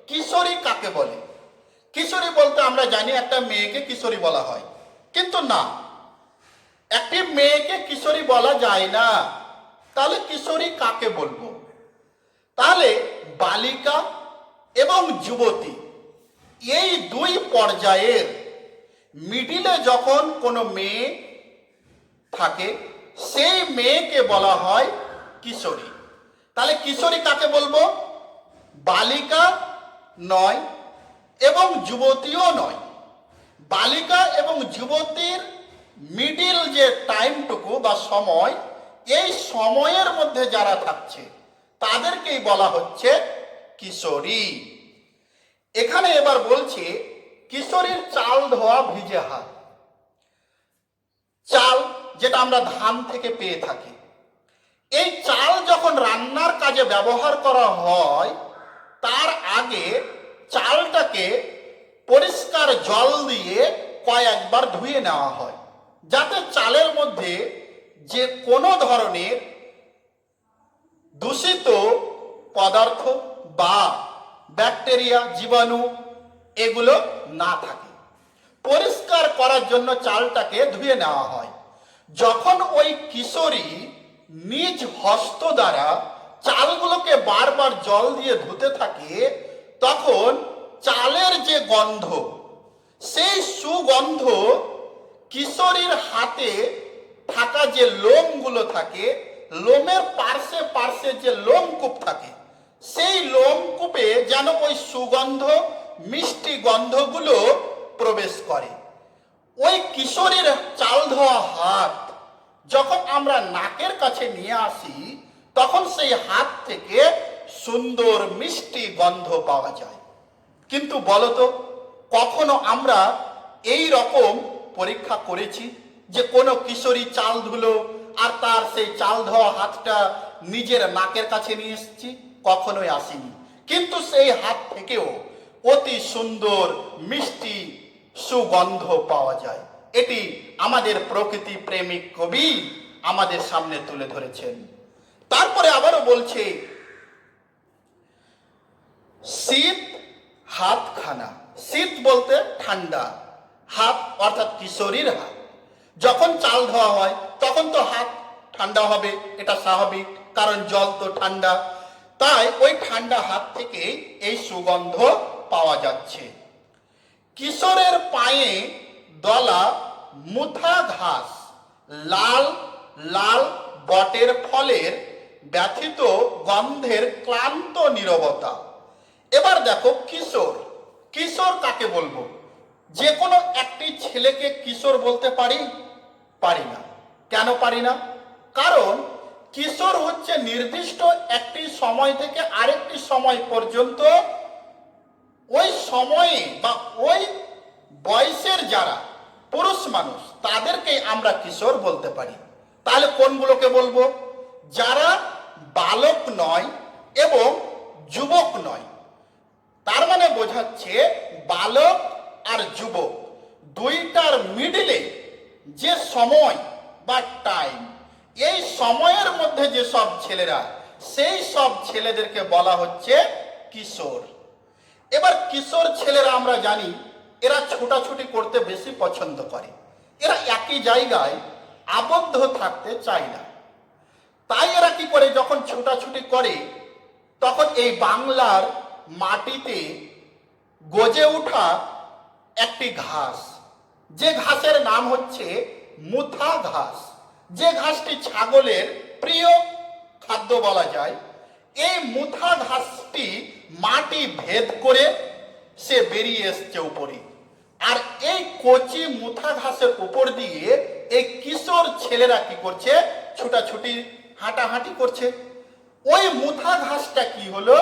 কিশোরী কাকে বলে? কিশোরী বলতে আমরা জানি একটা মেয়েকে কিশোরী বলা হয়, কিন্তু না, একটি মেয়েকে কিশোরী বলা যায় না। তাহলে কিশোরী কাকে বলবো? তাহলে বালিকা এবং যুবতী, এই দুই পর্যায়ের মিডিলে যখন কোনো মেয়ে থাকে, সেই মেয়েকে বলা হয় কিশোরী। তাহলে কিশোরী কাকে বলবো? বালিকা নয় এবং যুবতীও নয়। বালিকা এবং যুবতীর মিডিল যে টাইমটুকু বা সময়, এই সময়ের মধ্যে যারা থাকছে তাদেরকেই বলা হচ্ছে কিশোরী। এখানে এবার বলছে কিশোরীর চাল ধোয়া ভিজে হাত। চাল যেটা আমরা ধান থেকে পেয়ে থাকি, এই চাল যখন রান্নার কাজে ব্যবহার করা হয়, তার আগে চালটাকে পরিষ্কার জল দিয়ে কয়েকবার ধুয়ে নেওয়া হয়, যাতে চালের মধ্যে যে কোনো ধরনের দূষিত পদার্থ বা ব্যাকটেরিয়া, জীবাণু এগুলো না থাকে। পরিষ্কার করার জন্য চালটাকে ধুয়ে নেওয়া হয়। যখন ওই কিশোরী নিজ হস্ত দ্বারা চালগুলোকে বারবার জল দিয়ে ধুতে থাকে, তখন চালের যে গন্ধ, সেই সুগন্ধ কিশোরীর হাতে থাকা যে লোমগুলো থাকে, লোমের পার্শ্বে পার্শ্বে যে লোমকূপ থাকে, সেই লোমকূপে যেন ওই সুগন্ধ মিষ্টি গন্ধগুলো প্রবেশ করে। ওই কিশোরীর চাল ধোয়া হাত যখন আমরা নাকের কাছে নিয়ে আসি, তখন সেই হাত থেকে সুন্দর মিষ্টি গন্ধ পাওয়া যায়। কিন্তু বলতো, কখনো আমরা এই রকম পরীক্ষা করেছি যে কোনো কিশোরী চাল ধুলো আর তার সেই চাল ধোয়া হাতটা নিজের নাকের কাছে নিয়ে এসেছি? কখনোই আসেনি। কিন্তু সেই হাত থেকেও অতি সুন্দর মিষ্টি সুগন্ধ পাওয়া যায়। এটি আমাদের প্রকৃতি প্রেমিক কবি আমাদের সামনে তুলে ধরেছেন। তারপরে আবারও বলছে, শীত হাতখানা। শীত বলতে ঠান্ডা, হাত অর্থাৎ কিশোরীর হাত। যখন চাল ধোয়া হয় তখন তো হাত ঠান্ডা হবে, এটা স্বাভাবিক, কারণ জল তো ঠান্ডা। তাই ওই ঠান্ডা হাত থেকে এই সুগন্ধ পাওয়া যাচ্ছে। কিশোরের পায়ে দলা মুথা ঘাস, লাল লাল বটের ফলের ব্যথিত গন্ধের ক্লান্ত নীরবতা। এবার দেখো কিশোর, কিশোর কাকে বলবো? যে কোনো একটি ছেলেকে কিশোর বলতে পারি? পারি না। কেন পারি না? কারণ কিশোর হচ্ছে নির্দিষ্ট একটি সময় থেকে আরেকটি সময় পর্যন্ত ওই সময়ে বা ওই বয়সের যারা পুরুষ মানুষ তাদেরকে আমরা কিশোর বলতে পারি। তাহলে কোনগুলোকে বলবো? যারা বালক নয় এবং যুবক নয়। তার মানে বোঝাচ্ছে বালক আর যুবক দুইটার মিডিলে যে সময় বা টাইম, এই সময়ের মধ্যে যে সব ছেলেরা, সেই সব ছেলেদেরকে বলা হচ্ছে কিশোর। এবার কিশোর ছেলেরা আমরা জানি এরা ছোটাছুটি করতে বেশি পছন্দ করে, এরা একই জায়গায় আবদ্ধ থাকতে চায় না। তাই এরা কি করে, যখন ছোটাছুটি করে তখন এই বাংলার মাটিতে গজে ওঠা একটি ঘাস, যে ঘাসের নাম হচ্ছে মুথা ঘাস, যে ঘাসটি ছাগলের প্রিয় খাদ্য বলা যায়, এই মুথা ঘাসটি মাটি ভেদ করে সে বেরিয়ে এসছে উপরে। আর এই কচি মুথা ঘাসের উপর দিয়ে এই কিশোর ছেলেরা কি করছে? ছুটাছুটি হাঁটাহাঁটি করছে। ওই মুথা ঘাসটা কি হলো?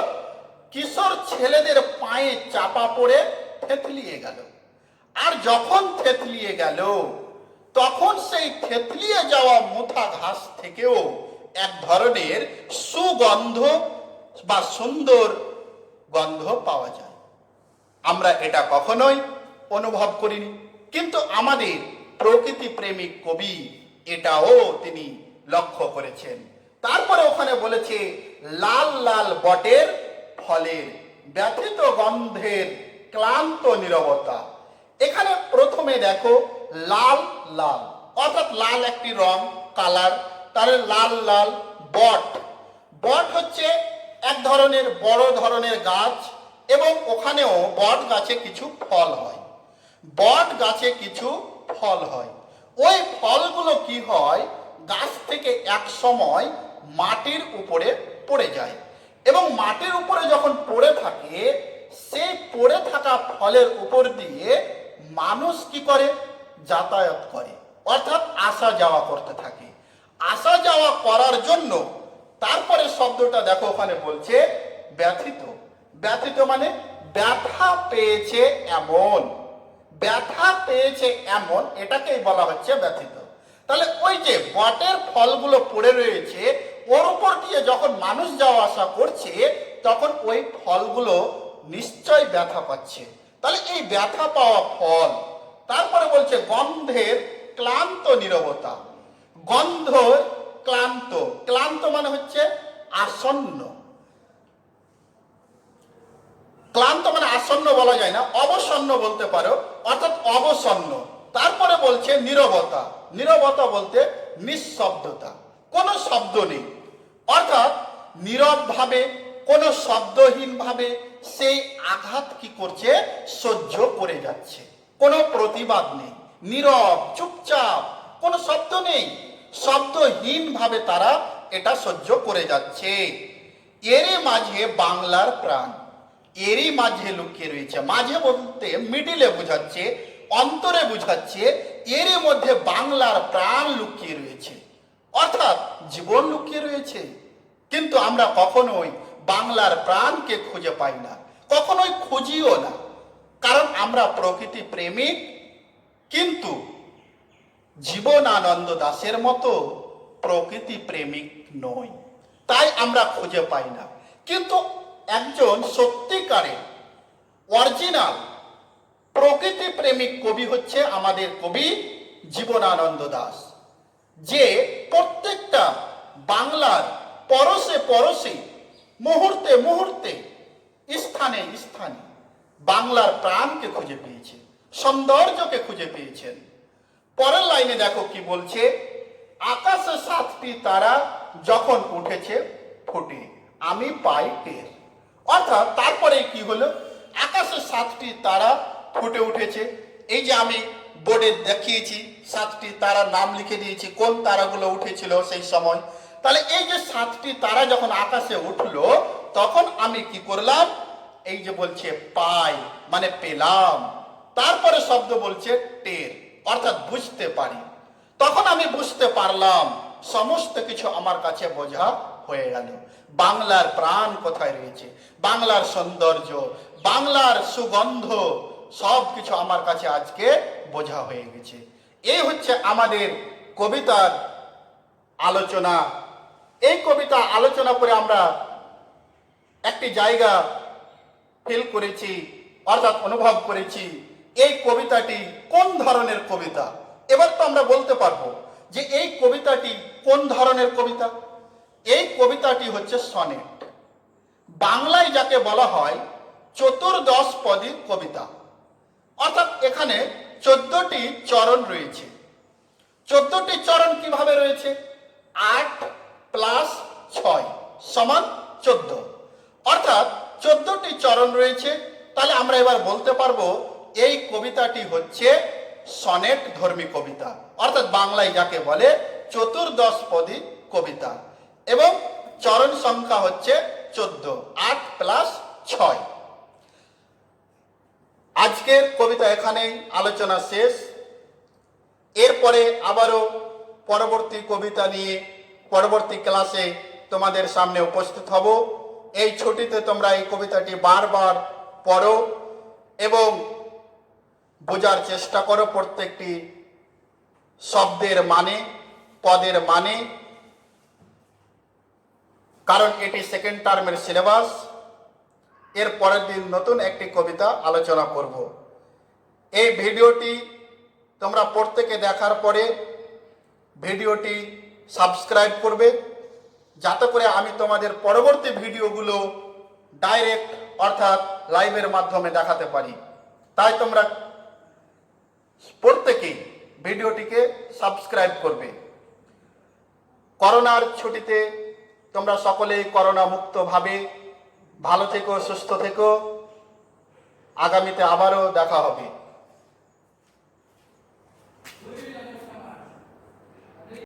কিশোর ছেলেদের পায়ে চাপা পড়ে থেতলিয়ে গেল। আর যখন থেতলিয়ে গেল তখন সেই থেতলিয়ে যাওয়া মুথা ঘাস থেকেও এক ধরনের সুগন্ধ বা সুন্দর গন্ধ পাওয়া যায়। আমরা এটা কখনোই অনুভব করিনি, কিন্তু আমাদের প্রকৃতি প্রেমিক কবি এটাও তিনি লক্ষ্য করেছেন। তারপরে ওখানে বলেছে লাল লাল বটের ফলের ব্যথিত গন্ধের ক্লান্ত নীরবতা। এখানে প্রথমে দেখো লাল লাল, অর্থাৎ লাল একটি রং, কালার। তাহলে লাল লাল বট, বট হচ্ছে এক ধরনের বড় ধরনের গাছ এবং ওখানেও বট গাছে কিছু ফল হয়, বট গাছে কিছু ফল হয়। ওই ফলগুলো কি হয়? গাছ থেকে এক সময় মাটির উপরে পড়ে যায় এবং মাটির উপরে যখন পড়ে থাকে, সেই পড়ে থাকা ফলের উপর দিয়ে মানুষ কি করে? যাতায়াত করে, অর্থাৎ আসা যাওয়া করতে থাকে। আসা যাওয়া করার জন্য তারপরে শব্দটা দেখো ওখানে বলছে ব্যথিত। ব্যথিত মানে ব্যথা পেয়েছে এমন, ব্যথা পেয়েছে এমন, এটাকেই বলা হচ্ছে ব্যথিত। তাহলে ওই যে বটের ফলগুলো পড়ে রয়েছে ওর উপর দিয়ে যখন মানুষ যাওয়া আসা করছে তখন ওই ফলগুলো নিশ্চয় ব্যথা পাচ্ছে। তাহলে এই ব্যথা পাওয়া ফল। তারপরে বলছে গন্ধের ক্লান্ত নীরবতা। গন্ধ ক্লান্ত, ক্লান্ত মানে হচ্ছে আসন্ন, ক্লান্ত মানে আসন্ন বলা যায় না, অবসন্ন বলতে পারো, অর্থাৎ অবসন্ন। তারপরে বলছে নীরবতা। নীরবতা বলতে নিঃশব্দতা, কোনো শব্দ নেই, অর্থাৎ নীরব ভাবে, কোনো শব্দহীন ভাবে সেই আঘাত কি করছে? সহ্য করে যাচ্ছে, কোনো প্রতিবাদ নেই, নীরব চুপচাপ, কোনো শব্দ নেই, শব্দহীন ভাবে তারা এটা সহ্য করে যাচ্ছে। এরই মাঝে বাংলার প্রাণ, এরই মাঝে লুকিয়ে রয়েছে। মাঝে বলতে মিডিলে বোঝাচ্ছে, অন্তরে বোঝাচ্ছে, এরই মধ্যে বাংলার প্রাণ লুকিয়ে রয়েছে, অর্থাৎ জীবন লুকিয়ে রয়েছে। কিন্তু আমরা কখনোই বাংলার প্রাণকে খুঁজে পাই না, কখনোই খুঁজিও না, কারণ আমরা প্রকৃতি প্রেমিক। কিন্তু জীবনানন্দ দাশের মতো প্রকৃতি প্রেমিক নই, তাই আমরা খুঁজে পাই না। কিন্তু একজন সত্যিকারের অরিজিনাল প্রকৃতি প্রেমিক কবি হচ্ছে আমাদের কবি জীবনানন্দ দাশ, যে প্রত্যেকটা বাংলার পরশে পরশে, মুহূর্তে মুহূর্তে, স্থানে স্থানে বাংলার প্রাণকে খুঁজে পেয়েছে, সৌন্দর্যকে খুঁজে পেয়েছেন। পরের লাইনে দেখো কি বলছে, আকাশে 7টি তারা যখন উঠেছে ফুটে। আমি পাই টের। অর্থাৎ তারপরে কি হলো, আকাশে 7টি তারা ফুটে উঠেছে। এই যে আমি বোর্ডে দেখিয়েছি 7টি তারার নাম লিখে দিয়েছি, কোন তারাগুলো উঠেছিল সেই সময়। তাহলে এই যে 7টি তারা যখন আকাশে উঠলো, তখন আমি কি করলাম, এই যে বলছে পাই মানে পেলাম, তারপরে শব্দ বলছে টের, অর্থাৎ বুঝতে পারি। তখন আমি বুঝতে পারলাম, সমস্ত কিছু আমার কাছে বোঝা হয়ে গেল। বাংলার প্রাণ কোথায় রয়েছে, বাংলার সৌন্দর্য, বাংলার সুগন্ধ, সব কিছু আমার কাছে আজকে বোঝা হয়ে গেছে। এই হচ্ছে আমাদের কবিতার আলোচনা। এই কবিতা আলোচনা করে আমরা একটি জায়গা ফিল করেছি, অর্থাৎ অনুভব করেছি এই কবিতাটি কোন ধরনের কবিতা। এবার তো আমরা বলতে পারবো যে এই কবিতাটি কোন ধরনের কবিতা। এই কবিতাটি হচ্ছে সনেট, বাংলায় যাকে বলা হয় চতুর্দশ পদী কবিতা। অর্থাৎ এখানে 14টি চরণ রয়েছে। 14টি চরণ কিভাবে রয়েছে, 8 + 6 = 14, অর্থাৎ 14টি চরণ রয়েছে। তাহলে আমরা এবার বলতে পারবো এই কবিতাটি হচ্ছে সনেট ধর্মী কবিতা, অর্থাৎ বাংলায় যাকে বলে চতুর্দশ পদী কবিতা, এবং চরণ সংখ্যা হচ্ছে 14, 8 + 6। আজকের কবিতা এখানেই আলোচনা শেষ। এরপরে আবারও পরবর্তী কবিতা নিয়ে পরবর্তী ক্লাসে তোমাদের সামনে উপস্থিত হব। এই ছুটিতে তোমরা এই কবিতাটি বারবার পড়ো এবং বোঝার চেষ্টা করো প্রত্যেকটি শব্দের মানে, পদের মানে, কারণ এটি সেকেন্ড টার্মের সিলেবাস। এর পরের দিন নতুন একটি কবিতা আলোচনা করব। এই ভিডিওটি তোমরা প্রত্যেকে দেখার পরে ভিডিওটি সাবস্ক্রাইব করবে, যাতে করে আমি তোমাদের পরবর্তী ভিডিওগুলো ডাইরেক্ট অর্থাৎ লাইভের মাধ্যমে দেখাতে পারি। তাই তোমরা প্রত্যেকেই ভিডিওটিকে সাবস্ক্রাইব করবে। করোনার ছুটিতে তোমরা সকলেই করোনা মুক্তভাবে ভালো থেকো, সুস্থ থেকো। আগামীতে আবারও দেখা হবে।